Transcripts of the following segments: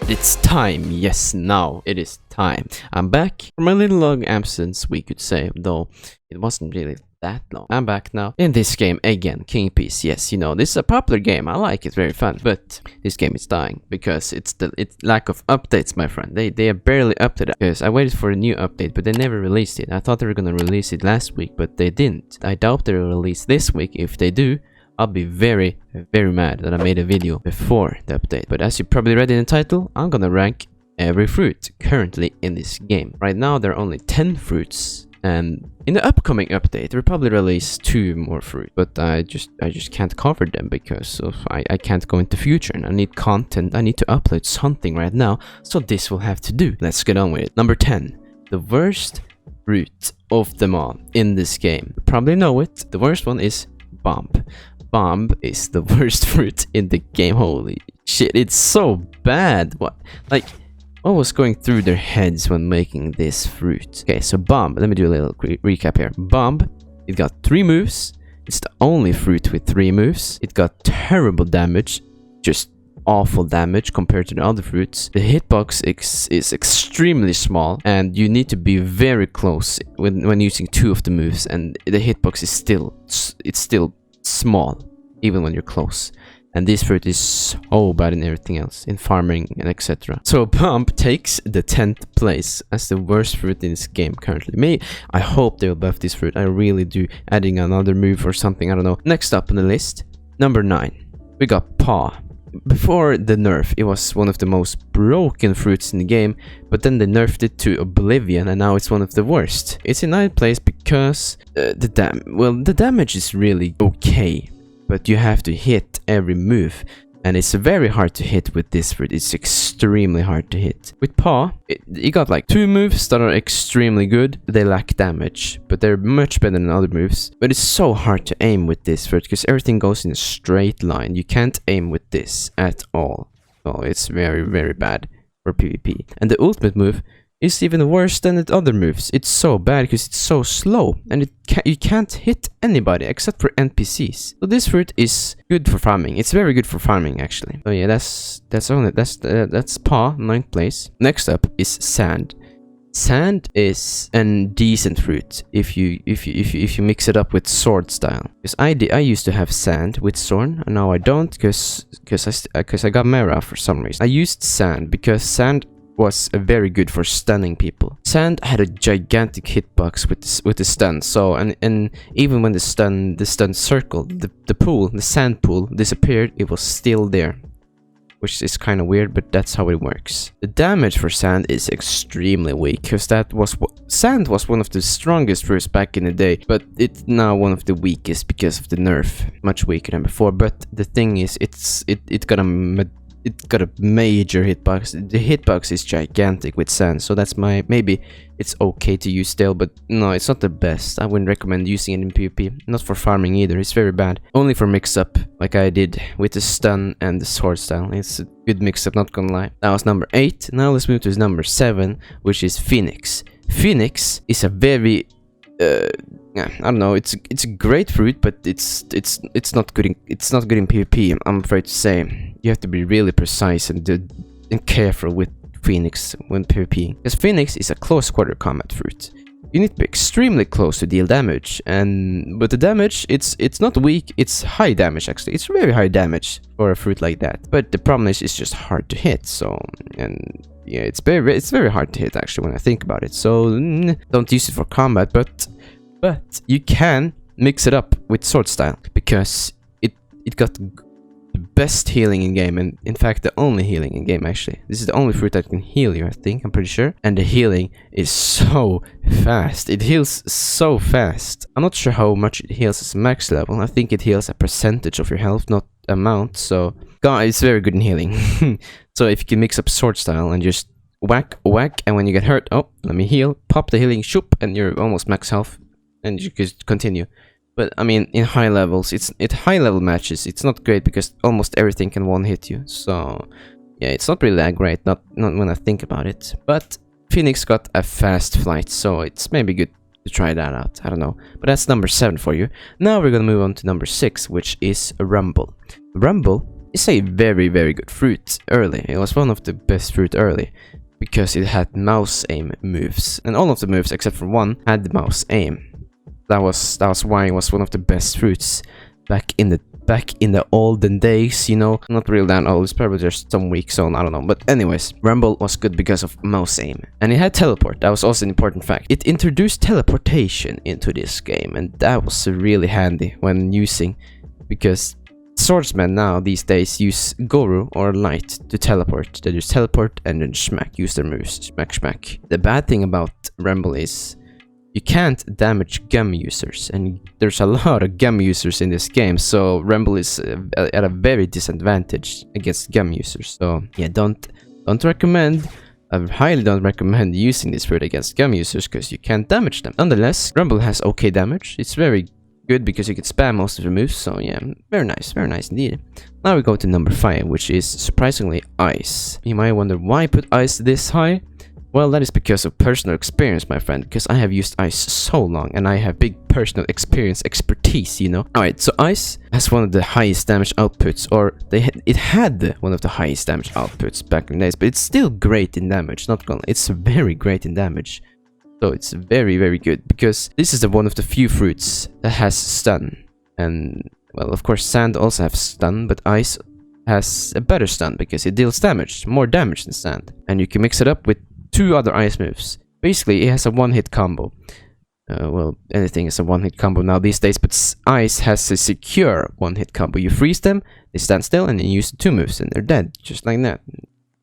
It's time. Yes, now it is time. I'm back from a little long absence, we could say, though it wasn't really that long. I'm back now in this game again, King Peace. Yes, you know, this is a popular game. I like it, very fun. But this game is dying because it's lack of updates, my friend. They are barely up to that. Because I waited for a new update, but they never released it. I thought they were gonna release it last week, but they didn't. I doubt they will release this week. If they do, I'll be very, very mad that I made a video before the update. But as you probably read in the title, I'm gonna rank every fruit currently in this game. Right now there are only 10 fruits, and in the upcoming update they'll probably release 2 more fruit. But I just can't cover them because of I can't go into future, and I need content. I need to upload something right now, so this will have to do. Let's get on with it. Number 10, the worst fruit of them all in this game. You probably know it. The worst one is bomb. Bomb is the worst fruit in the game. Holy shit, it's so bad. What was going through their heads when making this fruit? Okay, so bomb, let me do a little recap here. Bomb, it got 3 moves. It's the only fruit with 3 moves. It got terrible damage, just awful damage compared to the other fruits. The hitbox is extremely small, and you need to be very close when using 2 of the moves, and the hitbox is still small even when you're close. And this fruit is so bad in everything else, in farming and etc. So Bomb takes the 10th place as the worst fruit in this game currently. I hope they will buff this fruit. I really do. Adding another move or something, I don't know. Next up on the list, number 9, we got Paw. Before the nerf, it was one of the most broken fruits in the game, but then they nerfed it to oblivion, and now it's one of the worst. It's in 9th place because the damage is really okay, but you have to hit every move, and it's very hard to hit with this fruit. It's extremely hard to hit. With Paw, it got like 2 moves that are extremely good. They lack damage, but they're much better than other moves. But it's so hard to aim with this fruit because everything goes in a straight line. You can't aim with this at all. So it's very, very bad for PvP. And the ultimate move is even worse than the other moves. It's so bad because it's so slow, and you can't hit anybody except for NPCs. So this fruit is good for farming. It's very good for farming actually. So yeah, that's Paw, 9th place. Next up is Sand. Sand is a decent fruit if you mix it up with sword style. Because I used to have Sand with sword, and now I don't because I got Mera for some reason. I used Sand because Sand was very good for stunning people. Sand had a gigantic hitbox with the stun. So and even when the stun circled, the sand pool disappeared, it was still there, which is kind of weird, but that's how it works. The damage for Sand is extremely weak because Sand was one of the strongest fruits back in the day, but it's now one of the weakest because of the nerf, much weaker than before. But the thing is, it got a major hitbox. The hitbox is gigantic with Sand, so that's maybe it's okay to use still, but no, it's not the best. I wouldn't recommend using it in PvP. Not for farming either. It's very bad. Only for mix-up, like I did with the stun and the sword style. It's a good mix-up, not gonna lie. That was number 8. Now let's move to number 7, which is Phoenix. Phoenix is a very I don't know. It's a great fruit, but it's not good in PvP. I'm afraid to say. You have to be really precise and careful with Phoenix when PvP, because Phoenix is a close quarter combat fruit. You need to be extremely close to deal damage, but the damage it's not weak. It's high damage actually. It's very high damage for a fruit like that. But the problem is it's just hard to hit. So and yeah, it's very hard to hit actually when I think about it. So don't use it for combat, but you can mix it up with sword style because it got the best healing in game, and in fact the only healing in game actually. This is the only fruit that can heal you, I think, I'm pretty sure. And the healing is so fast. It heals so fast. I'm not sure how much it heals as max level. I think it heals a percentage of your health, not amount. So God, it's very good in healing. So if you can mix up sword style and just whack, and when you get hurt, oh, let me heal, pop the healing, shoop, and you're almost max health, and you can continue. But I mean, in high levels, high level matches, it's not great because almost everything can one hit you. So yeah, it's not really that great, not when I think about it. But Phoenix got a fast flight, so it's maybe good to try that out. I don't know. But that's number 7 for you. Now we're gonna move on to number 6, which is Rumble. Rumble it's a very, very good fruit early. It was one of the best fruit early because it had mouse aim moves, and all of the moves except for one had the mouse aim. That was why it was one of the best fruits back in the olden days, you know. Not real that old, it's probably just some weeks on, I don't know. But anyways, Rumble was good because of mouse aim. And it had teleport, that was also an important fact. It introduced teleportation into this game, and that was really handy when using, because swordsmen now these days use Guru or Light to teleport. They just teleport and then smack, use their moves, smack smack. The bad thing about Rumble is you can't damage gum users, and there's a lot of gum users in this game, so Rumble is at a very disadvantage against gum users. So yeah, don't recommend. I highly don't recommend using this fruit against gum users because you can't damage them. Nonetheless, Rumble has okay damage. It's very good because you can spam most of the moves, so yeah, very nice indeed. Now we go to number 5, which is surprisingly Ice. You might wonder why I put Ice this high. Well, that is because of personal experience, my friend, because I have used Ice so long and I have big personal expertise, you know. Alright, so Ice has one of the highest damage outputs, or it had one of the highest damage outputs back in the days, but it's still great in damage, not gonna, it's very great in damage. So it's very, very good, because this is one of the few fruits that has stun. And, well, of course, Sand also has stun, but Ice has a better stun because it deals damage, more damage than Sand. And you can mix it up with 2 other Ice moves. Basically, it has a one-hit combo. Well, anything is a one-hit combo now these days, but Ice has a secure one-hit combo. You freeze them, they stand still, and then you use the 2 moves, and they're dead, just like that.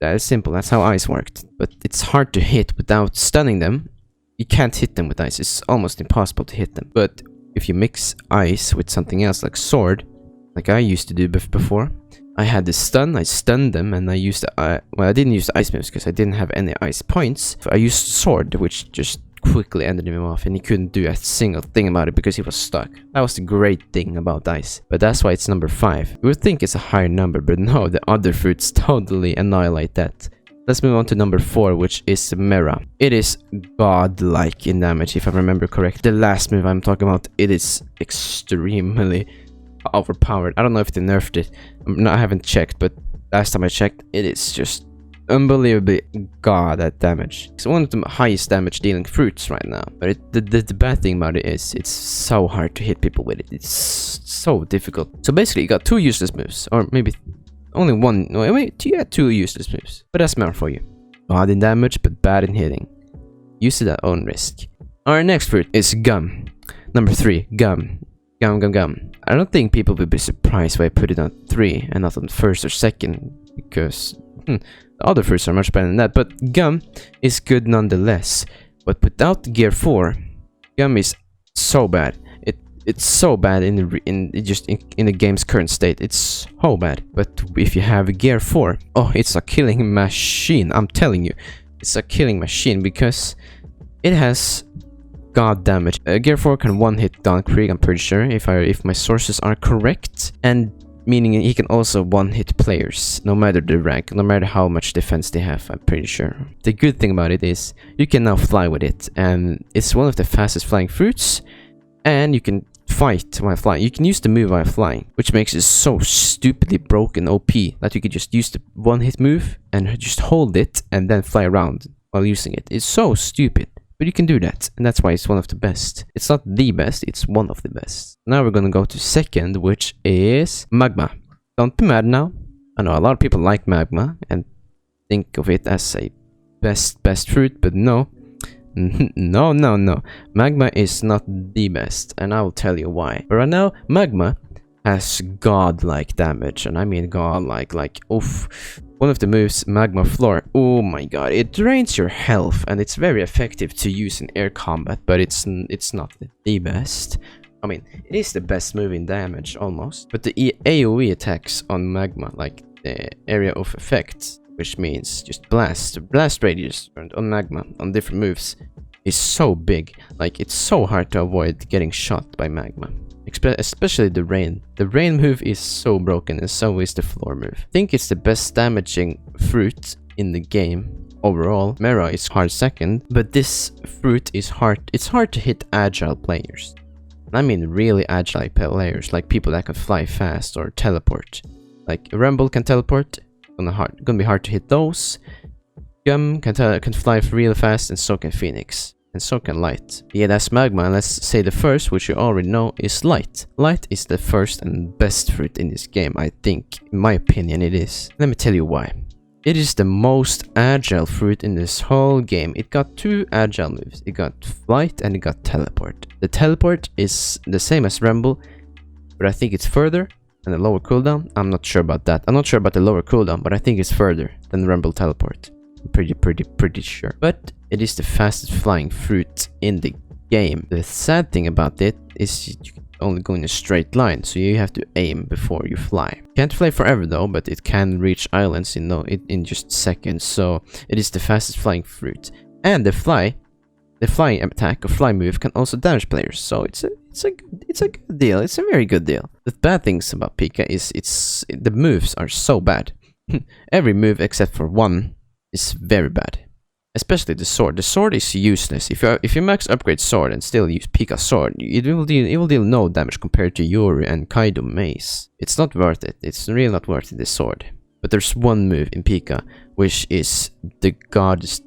That is simple, that's how Ice worked. But it's hard to hit without stunning them. You can't hit them with Ice, it's almost impossible to hit them. But if you mix Ice with something else, like Sword, like I used to do before, I had the stun, I stunned them, and I used the, well, I didn't use the Ice moves because I didn't have any Ice points. So I used Sword, which just quickly ended him off, and he couldn't do a single thing about it because he was stuck. That was the great thing about Ice. But that's why it's number 5. You would think it's a higher number, but no, the other fruits totally annihilate that. Let's move on to number 4, which is Mera. It is godlike in damage, if I remember correct. The last move I'm talking about, it is extremely overpowered. I don't know if they nerfed it. No, I haven't checked, but last time I checked, it is just unbelievably god at damage. It's one of the highest damage dealing fruits right now. But the bad thing about it is it's so hard to hit people with it. It's so difficult. So basically, you got 2 useless moves, or maybe only one. No, wait, you had 2 useless moves. But that's Mera for you. God in damage, but bad in hitting. Use it at own risk. Our next fruit is Gum. Number 3, Gum. Gum. I don't think people will be surprised if I put it on 3 and not on 1st or 2nd, because the other fruits are much better than that. But Gum is good nonetheless. But without gear 4, Gum is so bad. It's so bad in the game's current state. It's so bad. But if you have gear 4, oh, it's a killing machine. I'm telling you, it's a killing machine because it has god damage. Gear 4 can one-hit Don Krieg, I'm pretty sure, if my sources are correct, and meaning he can also one-hit players, no matter the rank, no matter how much defense they have, I'm pretty sure. The good thing about it is you can now fly with it, and it's one of the fastest flying fruits, and you can fight while flying. You can use the move while flying, which makes it so stupidly broken OP that you could just use the one-hit move and just hold it and then fly around while using it. It's so stupid. But you can do that, and that's why it's one of the best. It's not the best, it's one of the best. Now we're gonna go to 2nd, which is Magma. Don't be mad now. I know a lot of people like Magma and think of it as a best fruit, but no. No. Magma is not the best, and I will tell you why. But right now, Magma has godlike damage, and I mean godlike, like, oof. One of the moves, Magma Floor, oh my god, it drains your health, and it's very effective to use in air combat, but it's not the best. I mean, it is the best move in damage, almost. But the AoE attacks on Magma, like the area of effect, which means just blast radius on Magma, on different moves, is so big. Like, it's so hard to avoid getting shot by Magma. Especially the rain. The rain move is so broken, and so is the floor move. I think it's the best damaging fruit in the game overall. Mera is hard 2nd, but this fruit is hard. It's hard to hit agile players. I mean really agile players, like people that can fly fast or teleport. Like Rumble can teleport, gonna be hard to hit those. Gum can fly real fast, and so can Phoenix. And so can Light. Yeah, that's Magma, and let's say the first, which you already know, is Light. Light is the first and best fruit in this game, I think. In my opinion, it is. Let me tell you why. It is the most agile fruit in this whole game. It got 2 agile moves. It got Flight and it got Teleport. The Teleport is the same as Rumble, but I think it's further and a lower cooldown. I'm not sure about that. I'm not sure about the lower cooldown, but I think it's further than Rumble Teleport. I'm pretty sure. But it is the fastest flying fruit in the game. The sad thing about it is you can only go in a straight line, so you have to aim before you fly. Can't fly forever though, but it can reach islands in just seconds. So it is the fastest flying fruit. And the flying attack or fly move can also damage players. So it's a good deal. It's a very good deal. The bad things about Pika is the moves are so bad. Every move except for one is very bad. Especially the sword. The sword is useless. If you max upgrade sword and still use Pika sword, it will deal no damage compared to Yuri and Kaido mace. It's not worth it. It's really not worth it, the sword. But there's one move in Pika which is the goddess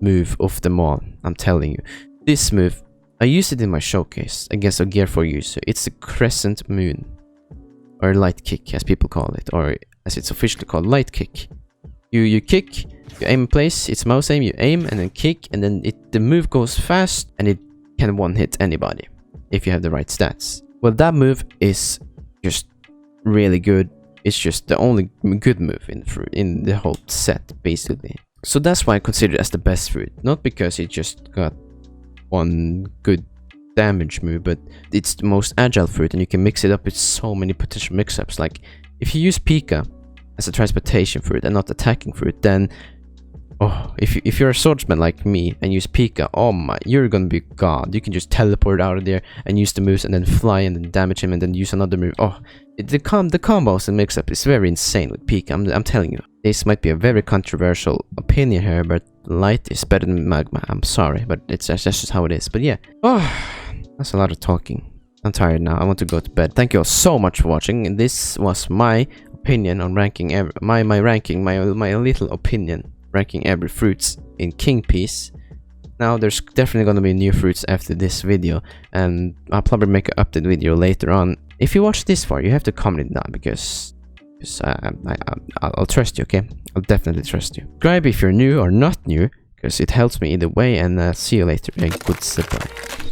move of them all. I'm telling you. This move, I used it in my showcase against a Gear 4 user. It's the Crescent Moon. Or Light Kick as people call it. Or as it's officially called, Light Kick. You kick, you aim in place, it's mouse aim, you aim and then kick, and then the move goes fast and it can one-hit anybody if you have the right stats. Well, that move is just really good. It's just the only good move in the whole set, basically. So that's why I consider it as the best fruit. Not because it just got one good damage move, but it's the most agile fruit and you can mix it up with so many potential mix-ups. Like, if you use Pika as a transportation fruit and not attacking fruit, then if you're a swordsman like me and use Pika, oh my, you're gonna be god. You can just teleport out of there and use the moves and then fly and then damage him and then use another move. The combos and mix-up is very insane with Pika. I'm telling you. This might be a very controversial opinion here, but Light is better than Magma. I'm sorry, but that's just how it is. But yeah, that's a lot of talking. I'm tired now. I want to go to bed. Thank you all so much for watching. And this was my opinion on ranking my little opinion ranking every fruits in King Piece. Now there's definitely gonna be new fruits after this video, and I'll probably make an update video later on. If you watch this far, you have to comment it down because I'll trust you, okay? I'll definitely trust you. Subscribe if you're new or not new, because it helps me either way, and see you later and goodbye.